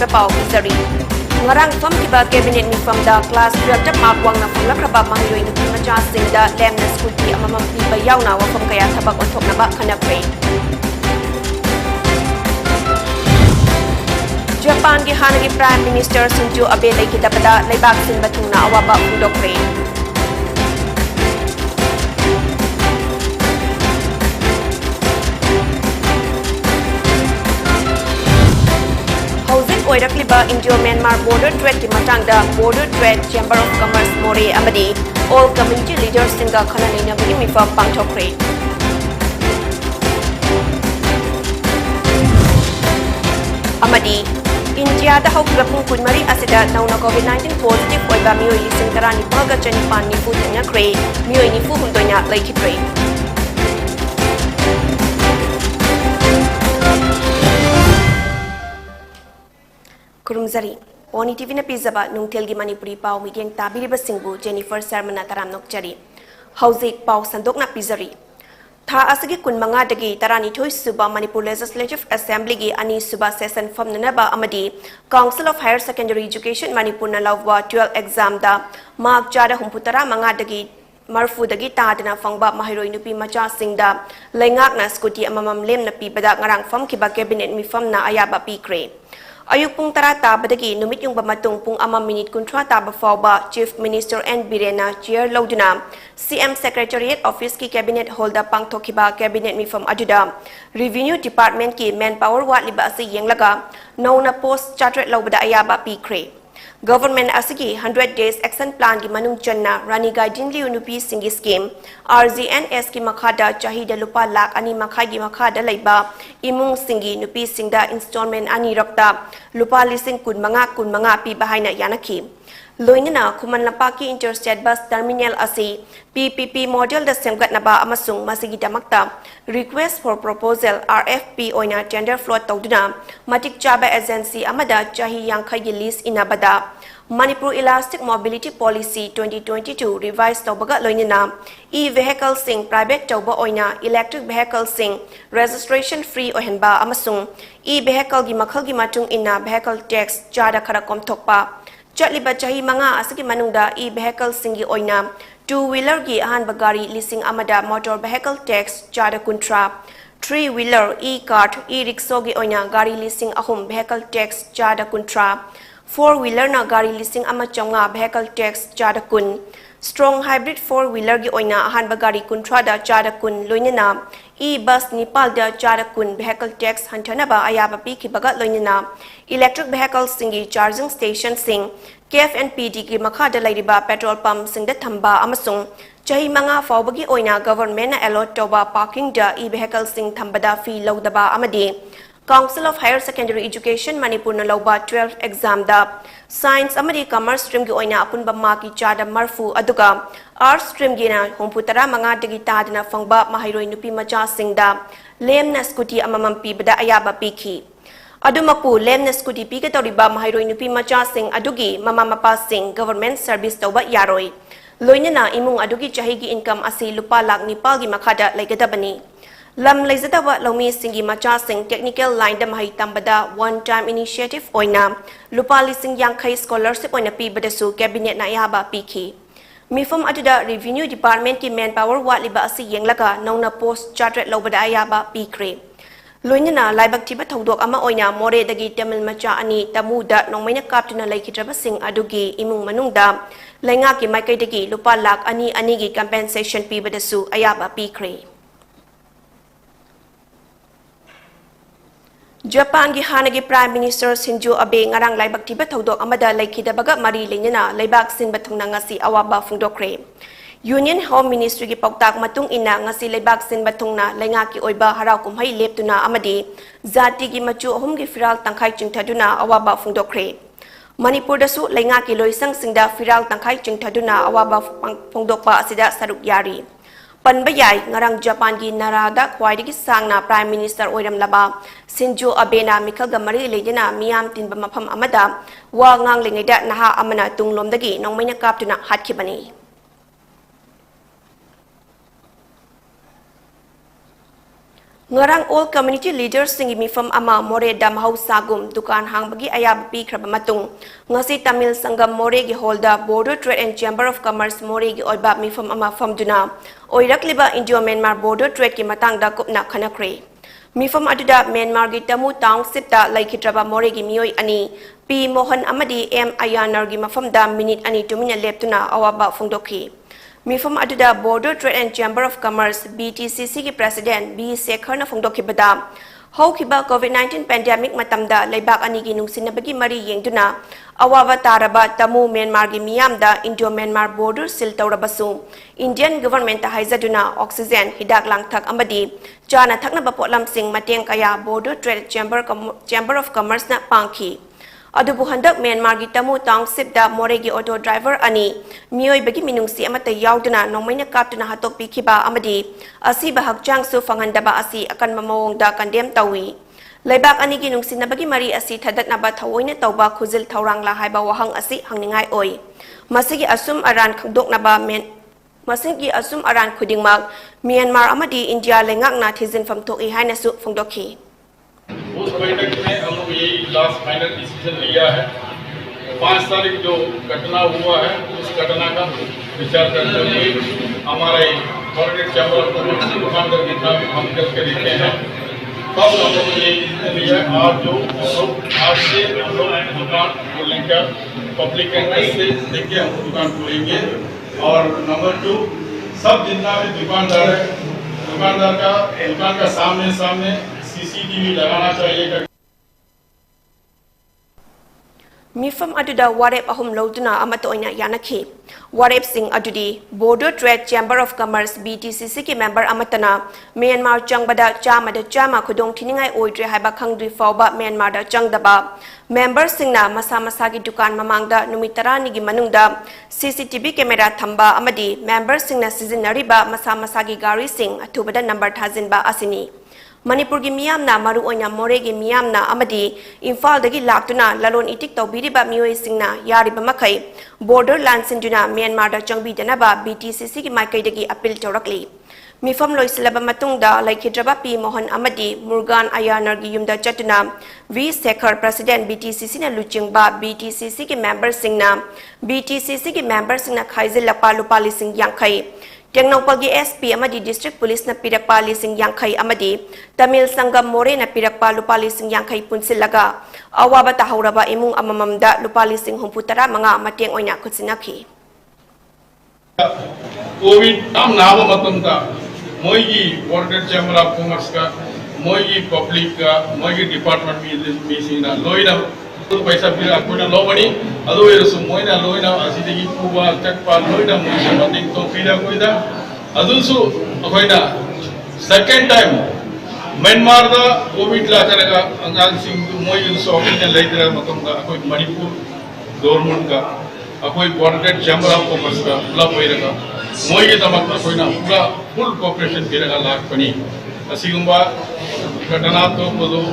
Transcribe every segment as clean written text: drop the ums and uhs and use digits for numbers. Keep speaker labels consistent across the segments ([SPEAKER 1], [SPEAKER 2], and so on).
[SPEAKER 1] oiba pau pizari. Ngarang fam kiba cabinet ni fam da class 12 tap mark wang na phangla praba mahiroi nupi macha singda lemna school ti amamam pi ba yauna wa fam kaya thabak onthok na ba khanapre. Japan ki hanagi Prime Minister Shinzo Abe laikidabada laibak sinba thungna awaba undokre. Houzik oirakliba Indo-Myanmar border threat ki matangda border threat Chamber of Commerce More amadi all community leaders singa khananina bagi mifam pangthokre. Amadi India da hokba pung kunmari asida nauna COVID-19 positive oiba mioi lising tarani paga chanipan ni fu tanya kre mioi ni fu hundonya laikipre. Kurumzari Oni TV na pizaba nung telgi Manipuri pau migyeng tabiriba singbu Jennifer Sermana taram nokchari. Houzik pau sandok na pizari. Tha asagi kun manga dagi tarani thoi suba Manipur Legislative Assembly gi ani suba session form nanaba amadi Council of Higher Secondary Education Manipur na lawwa 12 exam da mark jada humputara manga dagi marfu dagi tadana fangba mahiroi nupi macha singda laingak na skuti amamam lem na pibada ngarang fam kiba cabinet mi fam na ayaba pikre. Ayuk pung tara tabadagi numit yung bamatung pung amam minute kuntra taba fawba Chief Minister N. Birena chair lauduna CM Secretariat Office ki Cabinet Holder pangthokiba Cabinet mifam aduda Revenue Department ki Manpower wat liba asi yenglaga nauna post chartered laubada ayaba pikre. Government asigi 100 days action plan ki manung channa rani guiding li unupi singi scheme RGNS ki makhada chahida lupa lak ani makhai gi makhada laiba imung singi nupi singda installment ani rakta lupa lising kun manga pi bahaina yanaki loinina khuman lapaki interstate bus terminal asi PPP model da semgat naba amasung masigi damakta request for proposal RFP oina tender float tawduna matik chaba agency amada chahi yankhai gi list inabada Manipur Elastic Mobility Policy 2022 revised tawbaga loinina e-vehicle sing private tawba oina electric vehicle sing registration free ohenba amasung e-vehicle gi makhal gi matung ina vehicle tax chada khara komthokpa Chatliba chahi manga asaki manungda e-vehicle singi oina two-wheeler gi ahan bagari lising amada motor vehicle tax chada kuntra three-wheeler e-cart e-rickshaw gi oina gari lising ahum vehicle tax chada kuntra four-wheeler na gari lising ama chonga vehicle tax chada kun strong hybrid four-wheeler gi oina ahan bagari kuntra da chada kun loinina e-bus Nepal da chada kun vehicle tax hantanaba ayaba pi kibaga loinina electric vehicle singi charging station sing KFNPD ki makhada lairiba petrol pump singda thamba amasung chahi manga fawbagi oina government na allot toba parking da e-vehicle sing thambada fee lodaba amadi Council of Higher Secondary Education Manipur na lawba 12 exam da Science amadi Commerce stream gi oina apunba ma ki chada marfu aduga Arts stream gi na humputara manga dagi tadna fangba mahiroi nupi macha singda lemna scooty amamam pi bada ayaba piki Adumapu lemna scooty pi ka toriba mahiroi nupi macha sing adugi mama mapa sing government service tawba yaroi loinana imung adugi chahi gi income asi lupa lak nipal gi makhada laigadabani Lam laizatawa lomi singi macha sing technical line da mahi tambada one time initiative oina lupa lising yankhai scholarship oina pi badasu cabinet na yaba piki Mifam aduda revenue department ki manpower wat liba asi yenglaga nauna post chartered lobada ayaba pikre loinana laibak tiba thodok ama oina more dagi tamil macha ani tamuda nongmaina kaptuna laikhitraba sing adugi imung manungda lainga ki maikai dagi lupa lak ani gi compensation pi badasu ayaba pikre Japan gi hanagi Prime Minister Shinzo Abe ngarang laibak tiba thodok amada laikhidabaga mari lenyana laibak sin bathungna ngasi awaba fungdokre Union Home Ministry gi pauktak matung ina ngasi laibak sin bathungna lainga ki oiba harau kumhai leptuna amadi zati gi machu ahum gi firal tangkhai chingthaduna awaba fungdokre Manipur dasu lainga ki loisang singda firal tangkhai chingthaduna awaba fungdokpa asida saruk yari Panbayai ngarang Japan gi narada khwaidagi sangna Prime Minister oiram laba Shinzo Abe na mikhal gamari lejana miyam tinba mafam amada wa ngang lengaida naha amana tunglomdagi nongmaina kaptuna hatkibani Ngarang all community leaders singi mifam ama more dam house sagum dukan hangbagi ayab pi kraba matung ngasi Tamil Sangam more gi holda Border Trade and Chamber of Commerce more gi oiba mifam ama famduna oirakliba India Myanmar Border Trade ki matangda kupna khanakre mifam aduda Myanmar gi tamu township da laikhitraba more gi mioi ani P Mohan amadi M Ayanar gi mafamda minute ani tumina leptuna awaba fungdokhi Mifam aduda Border Trade and Chamber of Commerce BTCC ki President B Sekhar na fongdokibada haukiba COVID-19 pandemic matamda laibak ani gi nungsinabagi mari yengduna awaba taraba tamu Myanmar gi miyamda Indo-Myanmar border sil tawrabasu Indian government ta haizaduna oxygen hidak langthak amadi chana thaknaba potlam sing mateng kaya Border Trade Chamber of Commerce na pangki Adubu handak Myanmar gi tamu township da moregi auto driver ani mioi bagi minungsi amata yauduna nongmaina kaptuna hatok pikhiba amadi asi bahak changsu fanghandaba asi akan mamawong da kandem tawi Laibak ani gi nungsin na bagi mari asi thadak na ba thawoina tawba khuzil thawrang la haiba wahang asi hangningai oi masigi asum aran khangdok na ba men masigi asum aran khudingmak Myanmar amadi India lengak na thizin famthok I haina su fongdokhi
[SPEAKER 2] उस बैठक में हम लोग यही last final decision लिया है 5 तारीख जो घटना हुआ है उस घटना का विचार करते हुए हमारे कॉर्पोरेट चैम्बर ऑफ कॉमर्स की दुकानदार जितना भी हम करके देते हैं तब हम लोग ये डिसीजन लिया आज जो आज से हम लोग दुकान खोलने का पब्लिक इंटरेस्ट से लेके हम दुकान खोलेंगे और नंबर 2 सब जितना भी दुकानदार है दुकान का सामने CCTV लगाना चाहिए
[SPEAKER 1] Mifam aduda warep ahum lauduna amato oina yanakhi warep sing adudi Border Trade Chamber of Commerce BTCC ki member amatana Myanmar changbada chama khudong thiningai oidre haiba khangdri fawba Myanmar da changdaba member singna masa gi dukan mamangda numitara ni gi manungda CCTV camera thamba amadi member singna sizinariba masa gi gari sing athubada number thajinba asini Manipur gi miyamna maru oina more gi miyamna amadi Imphal dagi laktuna lalon itik tawbiriba mioi singna yariba makai border land sinduna Myanmar da changbi danaba BTCC gi maikai dagi appeal tawrakli Mifam loisilaba matungda laikhidraba P Mohan amadi Murgan Ayanar gi yumda chatuna V Sekhar President BTCC na luchingba BTCC gi member singna khaizil lapa lupali sing yangkai Tengnopalgi SP amadi District Police na pirakpa lising yangkai amadi Tamil Sangam More na pirakpa lupa lising yangkai punsilaga awaba tahawraba imung amamamda lupa lising humputara mga mateng oina kutsinaki
[SPEAKER 2] Covid नाम नाव मतंता मोई Border Chamber of Commerce का मोई public का मोई department में सिंगना लोइना पैसा फिर अकोना लोबनी अदो येरसु मोइना लोइना असिदगी पुबा चकपा लोइना मोइना मतिंग तो फिरा कोइदा अदुसु अखोइना सेकंड टाइम म्यांमार दा कोविड ला करगा अंगाल सिंग मोई सोकिन लेदरा मतंगा अखोइ मणिपुर गवर्नमेंट का अखोइ Border Chamber of Commerce का क्लब होइरगा मोई के तमक अखोइना पूरा फुल कोऑपरेशन फिरगा लाखपनी असिगुंबा घटना तो बदो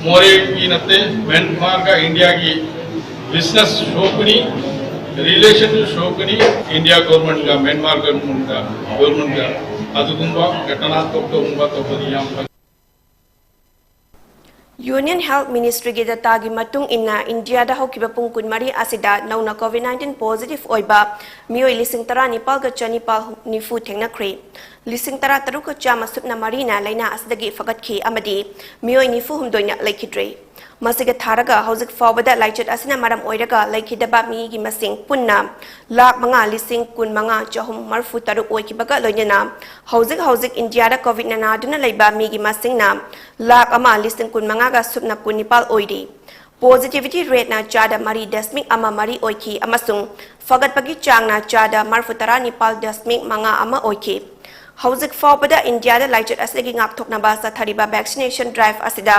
[SPEAKER 2] मोरे की नते म्यांमार का इंडिया की बिजनेस शोकनी रिलेशन शोकनी इंडिया गवर्नमेंट का म्यांमार गवर्नमेंट का अदुगुंबा घटना तो बदियाम
[SPEAKER 1] Union Health Ministry gi data gi matung inna India da hokiba pung kunmari asida nauna COVID-19 positive oiba mioi lising tara nipal ga chanipal nifu thengna kre lising tara taruka chama supna marina laina asdagi fagatki amadi mioi nifu humdoina laikhidre masiga tharaga hauzik fawbada laichet asina maram oiraga laikhidaba mi gi masing punna lak manga lising kun manga chahum marfu taru oikibaga loinana hauzik India da COVID na duna laiba mi gi masing na lak ama lising kun manga ga supna kunipal oidi Positivity rate na chada mari desmik ama mari oiki amasung fagat pagi chang na chada marfutara nipal desmik manga ama oiki Hauzik fawbada India da laichet asigi ngak thokna ba sa thariba vaccination drive asida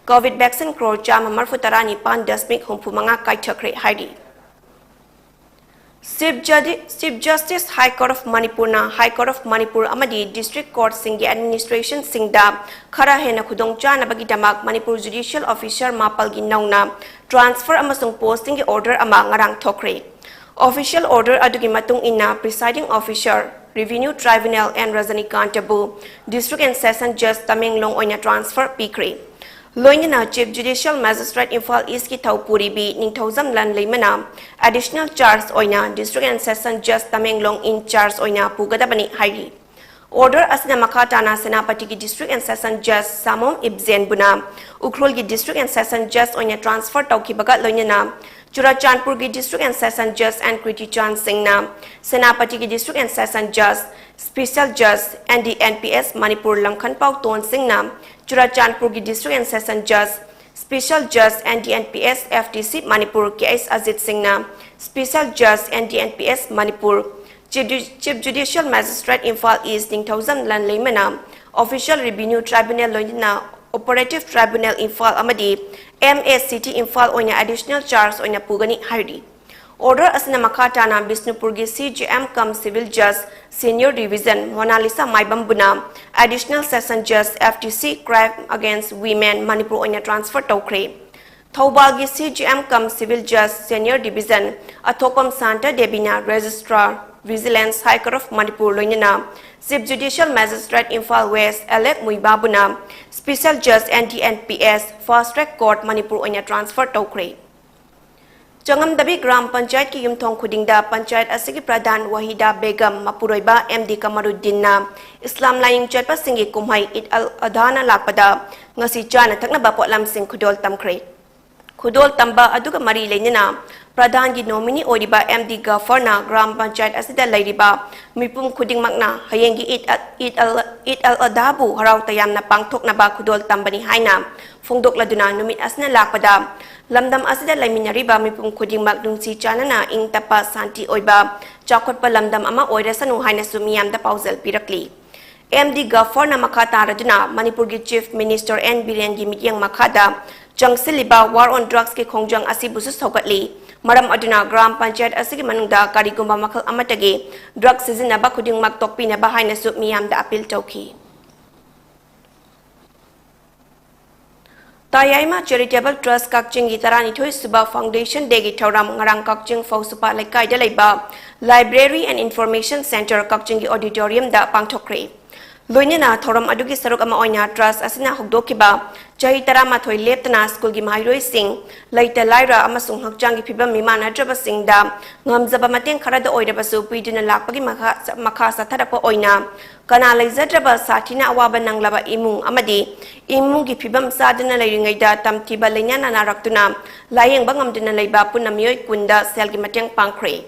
[SPEAKER 1] COVID vaccine crore chama marfutara nipan desmik humpu manga kaichakre haidi Chief Justice High Court of Manipur na High Court of Manipur amadi District Court singi administration singda khara hena khudong chana bagi damak Manipur Judicial Officer mapal gi nauna transfer amasung posting gi order ama ngarang thokre Official order adugi matung inna presiding officer Revenue Tribunal and Rajanikantabu District and Session Judge Tamenglong oina transfer pikri. Loinina Chief Judicial Magistrate Imphal East ki Thaupuri bi Ningthauzam Lan Leimana additional charge oina District and Session Judge Tamenglong in charge oina pugadabani hairi. Order asina makatana Senapati ki District and Session Judge Samom Ibzen Buna Ukhrul ki District and Session Judge oina transfer taukibaga loinina Churachandpur ki District and Session Judge and Kriti Chan Singh Senapati ki District and Session Judge Special Judge and the NPS Manipur Lamkhanpau Ton Singh Churachandpur ki District and Session Judge Special Judge and the NPS FTC Manipur KS Ajit Singh Special Judge and the NPS Manipur Chief Judicial Magistrate Imphal East Ningthauzam Lan Leimana Official Revenue Tribunal Loinina Operative Tribunal Imphal Amadi MACT Imphal oina additional charge oina pugani hairi. Order asina makatana Bisnupur gi CJM cum Civil Judge Senior Division Monalisa Maibambuna Additional Session Judge FTC Crime Against Women Manipur oina transfer tokre. Thoubal gi CJM cum Civil Judge Senior Division Athokom Santa Debina Registrar Vigilance High Court of Manipur loinina Chief Judicial Magistrate Imphal West Alec Muibabuna Special Judge and the NPS Fast Track Court Manipur oina transfer tokre. Changam Dabi Gram Panchayat ki Yumthong Khudingda Panchayat asigi Pradhan Wahida Begum Mapuroiba MD Kamaruddin na Islam Laying Chatpa Singi Kumhai It Al Adhana Lakpada ngasi chana thaknaba potlam sing khudol tamkre. Khudol tamba aduga mari leina Pradhan gi nominee oriba MD Gafarna Gram Panchayat asida lairiba mipum khuding makna hayengi It Al Adabu harau tayam na pangthoknaba khudol tambani haina phongdok laduna numit asna lakpada Lamdam asida laiminariba mipum khuding magdungsi chanana ing tapa santi oiba chakhotpa lamdam ama oirasanu haina sumiyamda pausal pirakli. MD Gafarna makata raduna Manipur gi Chief Minister N Biren gi mityang makada changsiliba war on drugs ke khongjang asibusu sogatli. Maram aduna Gram Panchayat asigi manungda karigumba makhal amatagi drug sizinaba khuding magtokpi na bahay na miyamda appeal tauki. Tayayma Charitable Trust Kakching Gitarani Toy Suba Foundation Degi Tauram Ngarang Kakching Fausupa Laikai Dalaiba Library and Information Center Kakching Auditorium da Pangtokre. Loinina Thoram Adugi Saruk Ama Oina Trust Asina Hugdokiba Chahitarama Toy Leptana School Gi Mairoi Singh Laita Lyra Amasung Hakchangi Piba Mimana Draba Singh da Ngamzaba Mateng Karada Oidabasu Piduna Lakpagi Makasa Tarapo Oina Kana Laizadraba Satina Awaba Nanglaba Imung Amadi Imung Gi Pibam Sadana Lairingaida Tamtiba Lenyana Naraktuna Layang Bangam Dina Laiba Punamioy Kunda Selgi Mateng Pankre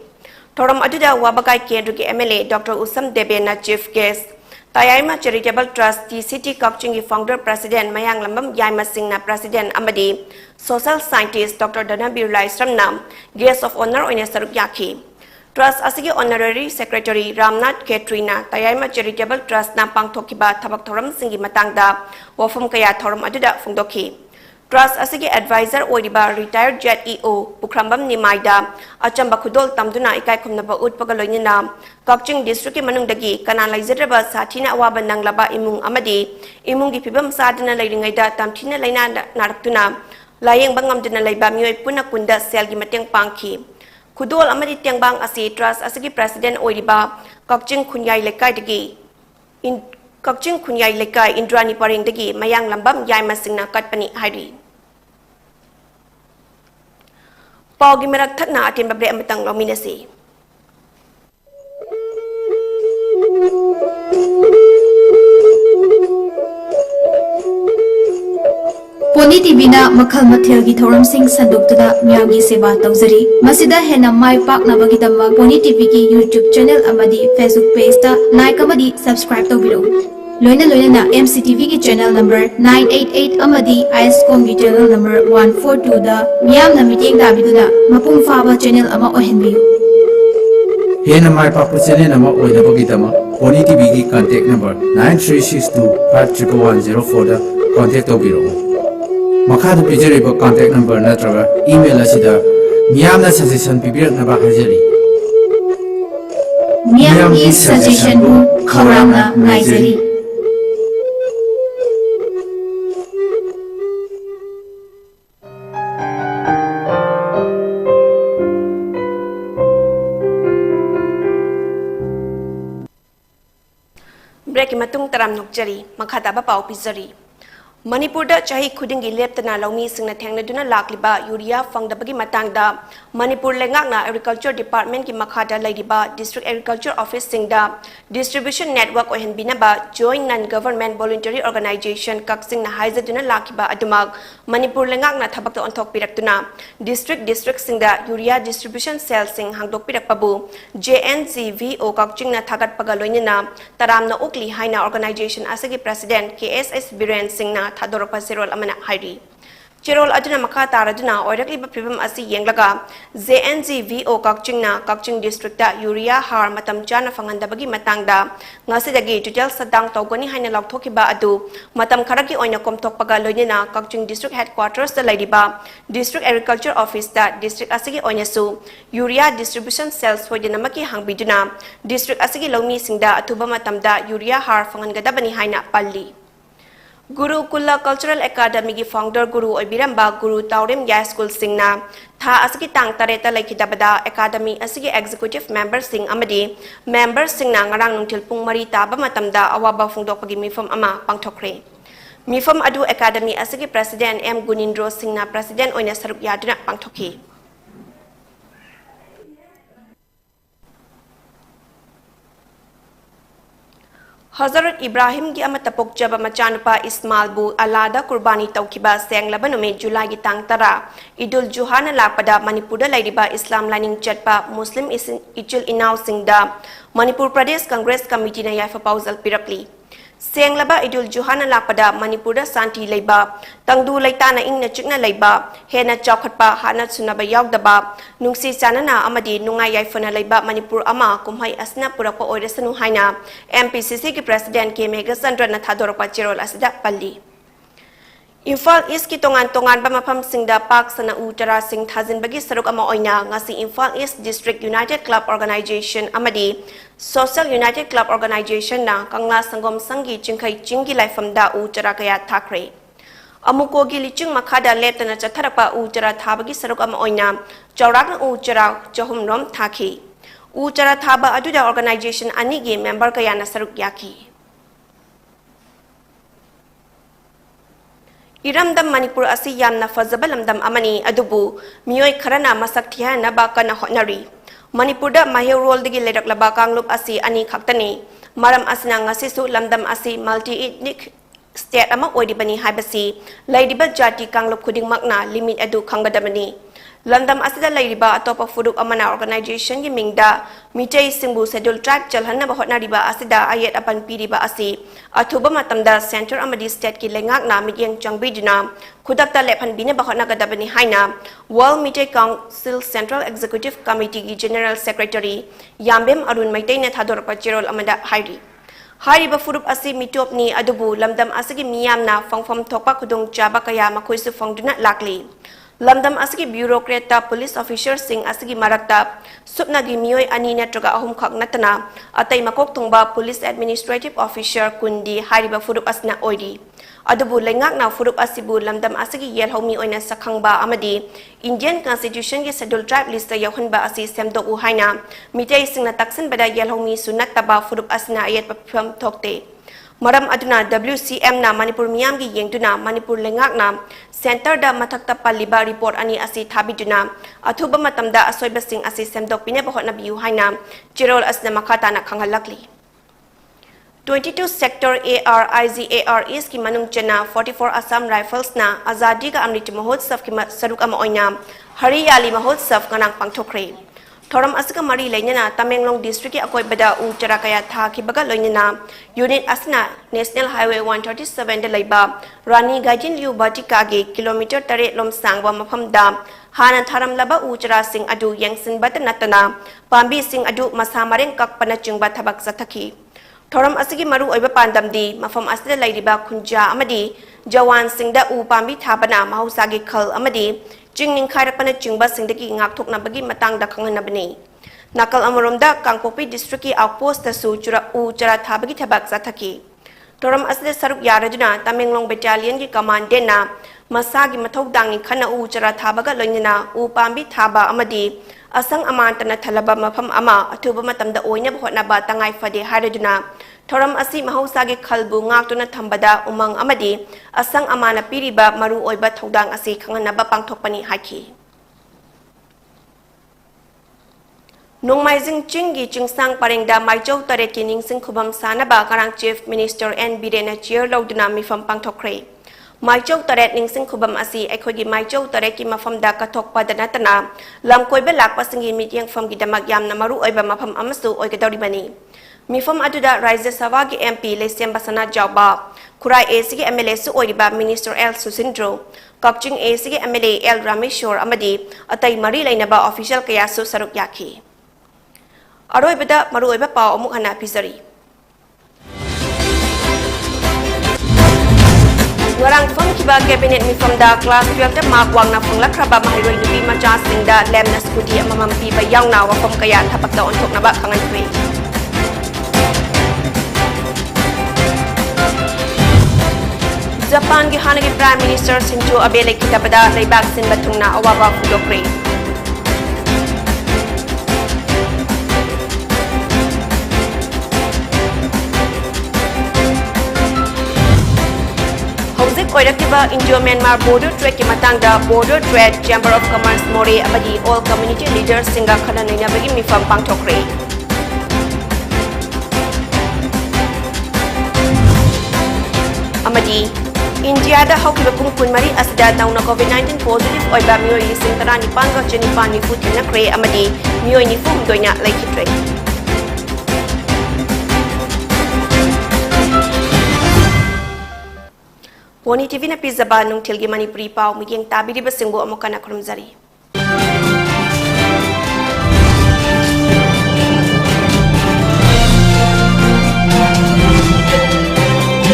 [SPEAKER 1] Thoram Aduda Wabagai Kendruki MLA Dr. Usam Debena Chief Guest Tayayma Charitable Trust TCT Kakchingi Founder President Mayang Lambam Yaima Singh na President Amadi Social Scientist Dr. Danabir Laisram Nam Guest of Honor Oina Saruk Yaki Trust Asigi Honorary Secretary Ramnath Katrina Tayayma Charitable Trust na Pangthokiba Tabak Thoram Singi Matangda Wafum Kaya Thoram Aduda Fungdoki Trust Asigi Advisor Oidiba Retired Jet EO Pukrambam Nimaida Achamba Khudol Tamduna Ikai Kumnaba Utpagaloinina Kakching District Manungdagi Kanalaizadraba Satina Awaba Nanglaba Imung Amadi Imung gi Pibam Sadana Lairingaida Tamtina Laina Naraktuna Layang Bangam Dina Laiba Mioy Puna Kunda Selgi Mateng Pangki Khudol Amadi Tiangbang Asi Trust Asigi President Oidiba Kakching Kunyai Lekai Dagi Kakching Kunyai Lekai Indrani Paring Dagi Mayang Lambam Yaima Singna Katpani Hari Paugi Merak Tatna Atin Babre Amatang Lominasi
[SPEAKER 3] Pony TV na makhal mathel gi thoram sing sandukta miyagi seba tawjari masida hena mai pak na bagi damma Pony TV ki YouTube channel amadi Facebook page ta like amadi subscribe tawbiro loina na MCTV ki channel number 988 amadi ISCOM ki channel number 142 da miyam na meeting dabiduna mapung faba channel ama ohenbiyu
[SPEAKER 4] hena mai pak channel ama oida bagi damma Pony TV ki contact number 9362511104 da contact tawbiro Makada pijariba contact number natraga email asida miyamna suggestion pibiraknaba hajari
[SPEAKER 3] miyamgi suggestion bu khawrangna ngaijari
[SPEAKER 1] break की मतुंग तराम नोकचरी मखाताबा पाव पिजरी मणिपुरदा चाही खुदिंगी लेप्तना लौमी सिंगना थेंगनदुना लाक्लिबा यूरिया फंगदबगी मतंगदा मणिपुर लेंगाकना एग्रीकल्चर डिपार्टमेंट की मखादा लैरिबा डिस्ट्रिक्ट एग्रीकल्चर ऑफिस सिंगदा डिस्ट्रीब्यूशन नेटवर्क ओहनबिनबा joint non government voluntary organisation कक्सिंगना हाइजदुना लाक्लिबा अदुमक मणिपुर लेंगाकना थबकतो अंथोकपिरक्तुना डिस्ट्रिक्ट सिंगदा यूरिया डिस्ट्रीब्यूशन सेल सिंग हांगदोकपिरक्पबु JNCVO कक्चिंगना थागतपगा लोइनना तरामना उकली हाइना ऑर्गेनाइजेशन असगी प्रेसिडेंट KSS बिरेन सिंगना थादोरपा सेरोल अमना हाइरी चेरोल अदुना मखा तारदुना ओइरकलिबा फिबम असि येंगलगा JNCVO कक्चिंग डिस्ट्रिक्ट यूरिया हार मतम चाना फंगंदबगी मतंगदा ngasiदगी टोटल सदांग तौगनी हाइना लौथोकिबा अदु मतम खरकी ओइना कोमथोकपगा लोइना कक्चिंग डिस्ट्रिक्ट हेडक्वार्टर्स दा लैरिबा डिस्ट्रिक्ट एग्रीकल्चर ऑफिस दा डिस्ट्रिक्ट असगी ओइनासु यूरिया डिस्ट्रीब्यूशन सेल्स होइदनमकी हांगबिदुना डिस्ट्रिक्ट असगी लौमी सिंगदा अथुबा मतमदा यूरिया हार फंगनगदबनी हाइना पल्ली गुरुकुला कल्चरल एकेडमी की फाउंडर गुरु ओइबिरंबा गुरु ताउरेम या स्कूल सिंगना था असगी तांग तरेता लैखिदबदा एकेडमी असगी एग्जीक्यूटिव मेंबर सिंग अमदी मेंबर सिंगना ngarang nungthil pung mari taba matamda awaba phungdokpagi mifam ama pangthokre mifam adu academy asigi president M Gunindro Singna president oina saruk yaduna pangthoki हजरत इब्राहिम की अमत पोक्चब मचानुपा इस्माइल बु अलादा कुर्बानी तौखिबा सेंगलबा नुमित जुलाई की तांग तरा ईदुल जुहा न लापदा मणिपुर लैरिबा इस्लाम लाइनिंग चटपा मुस्लिम इचुल इनाव सिंगदा मणिपुर प्रदेश कांग्रेस कमिटी ने याफा पाउजल पिरकली सेंगलबा ईदुल जुहा न लापदा मणिपुर शांति लैबा तंगदु लैताना इंगना चिकना लैबा हेना चौखटपा हाना सुनबा यावदबा नुंगसी चानना अमदी नुंगाई याइफना लैबा मणिपुर अमा कुमहाई असना पुरकपा ओइरसनु हाइना MPCC की प्रेसिडेंट के मेघचंद्र न थादोरपा चेरोल असिदा पल्ली इम्फाल ईस्ट की तोंगान मफम सिंगदा पाक सना उ तरा सिंग थाजिनबगी सरुक अमा ओइना ngasi Imphal east district united club organisation अमदी सोशल यूनाइटेड क्लब ऑर्गेनाइजेशन ना कंगला संगम संगी चिंखै चिंगी लाइफमदा उ तरा कया थाखरे अमुको की लिचिंग मखादा लेतना चथरपा उ तरा थाबगी सरुक अमा ओइना चौराक उ तरा चहुम रोम थाखी उ तरा थाबा अदुदा ऑर्गेनाइजेशन अनि गे मेंबर कया ना सरुक याखी इरमदम मणिपुर असि यामना फजबा लमदम अमनी अदुबु मियोय खरना मसक थियानबा कना होनरी मणिपुरदा माहेरोलदगी लेरकलबा कांगलुप असि अनि खक्तनी मरम असना ngasisu लमदम असि मल्टी इथनिक स्टेट अमा ओइदिबनी हाइबसी लैदिबा जाति कांगलुप खुदिंगमकना लिमिट अदु खंगदबनी लंदम असिदा लैरिबा अतोपा फुरुक अमना ऑर्गेनाइजेशन की मिंगदा मिचै सिंबु शेड्यूल ट्राइब चलहन्नबा होटनारिबा असिदा आयत अपन पीरिबा असि अथुबा मतमदा सेंटर अमदी स्टेट की लेंगाकना मियेंग चंगबिदुना खुदकता लेफनबिनबा होटनागदबनी हाइना world Meetei council central executive committee की जनरल सेक्रेटरी यामबेम अरुण मैतैना थादोरपा चेरोल अमदा हाइरी हारिबा फुरुप असि मिटोपनी अदुबु लमदम असigi मियामना फंगफम थोकपा खुदुंग चाबा कया मखोइसु फंगदुना लाकली लमदम असगी ब्यूरोक्रेट पुलिस ऑफिसर सिंह असगी मरक्ता सुपनगी मियोय अनि नत्रगा अहुम खक नतना अतै मकोक तुंगबा पुलिस एडमिनिस्ट्रेटिव ऑफिसर कुंडी हारिबा फुरुप असना ओइरी अदुबु लेंगाकना फुरुप असिबु लमदम असगी येलहोमी ओइना सखंगबा अमदी इंडियन कॉन्स्टिट्यूशन के शेड्यूल ट्राइब लिस्ट यौहनबा असि सेमदोक उ हाइना मिटै सिंगना तक्सिनबदा येलहोमी सुनतबा फुरुप असना अयत पफम थोकते मरम अदुना WCM ना मणिपुर मियाम की येंगदुना मणिपुर लेंगाकना सेंटर दा मथक्ता पल्लिबा रिपोर्ट अनि असि थाबिदुना अथुबा मतमदा असोइबसिंग असि सेमदोकपिने बहोनबियु हाइना चिरोल असना मखाताना खंगलकली 22 सेक्टर ARIGAR East की मनुंग चना 44 असम राइफल्स ना आजादी का अमृत महोत्सव की सरुक अमा ओइना हरियाली महोत्सव गनांग पांगथोखरे थोरम असका मरी लेना तमेंगलोंग डिस्ट्रिक्ट की अकोइबदा उ चराकया थाखिबगा लोइना यूनिट असना नेशनल हाईवे 137 द लैबा रानी गाइजिन लिउ बाटिका गे किलोमीटर 8 लोम सांगबा मफमदा हाना थारमलबा उ चरा सिंग अदु यंगसिनबत नतना पांबी सिंग अदु मसा मरेंग ककपना चिंगबा थबक सथखी थोरम असगी मरु ओइबा पांदमदी मफम असदा लैरिबा खुंजा अमदी जवान सिंगदा उ पांबी थाबना महौसागी खल अमदी चिंगनिंग खारपना चिंगबा सिंगदगी ngakthoknabagi matangda khanganabani nakal amoromda kangpopi district ki outpost tasu chura u chara thabagi thabak sathaki toram asle saruk yaraduna tamenglong battalion ki commandant na masagi mathok dangi khana u chara thabaga loinina u pambi thaba amadi asang amantana thalaba mafam ama athuba matamda oina bhotna ba tangai fade haraduna Thoram asi mahausa gi khalbu ngaktuna thambada umang amadi asang amana piriba maru oiba thodang asi khanganaba pangthokpani haki. Nongmaijing Chingi Chingsang Parengda Maichau Taret ki Ningsing Khubam Sanaba Karang Chief Minister N Birena Chair Lauduna Mifam Pangthokre. Maichau Taret Ningsing Khubam asi Ekhogi Maichau Taret ki Mafam da Kathok Padanatana Lam Koiba Lakpa Singi Mityang Fam gi Damak Yamna Maru Oiba Mafam Amasu Oigadoribani. Mifam Aduda Raja Sabha ki MP Lesem Basana Jawba Kurai AC ki MLA su Oiba Minister L Susindro Kakching AC ki MLA L Rameshwar Amadi Atai Mari Lainaba Official Kayasu Saruk Yaki. Aroibada maruoiba pao amuk hana pisari. Ngarang fam kiba cabinet mifam da class 12 ta mark wang na phangla khraba mahairoi nupi macha singda lem na scooty amamam pi ba yang na wa fam kaya thapak da onthok na ba khangan thui. Japan gi hanagi Prime Minister Shinzo Abe lekhitabada leibak sin bathungna awaba fudokre. Oirakiba Indo-Myanmar Border Trade ki matangda Border Trade Chamber of Commerce More abadi all community leaders singa khananaina bagi mifam pangthokre. Amadi India da haukiba pung kunmari asida tauna COVID-19 positive oiba mioi sing tarani panga cheni pani futhina kre amadi mioi ni fum doina laikhitre. Poni TV na pizza ba nung tilgi Manipuri pao miging tabiri ba singbo amokana kurumzari.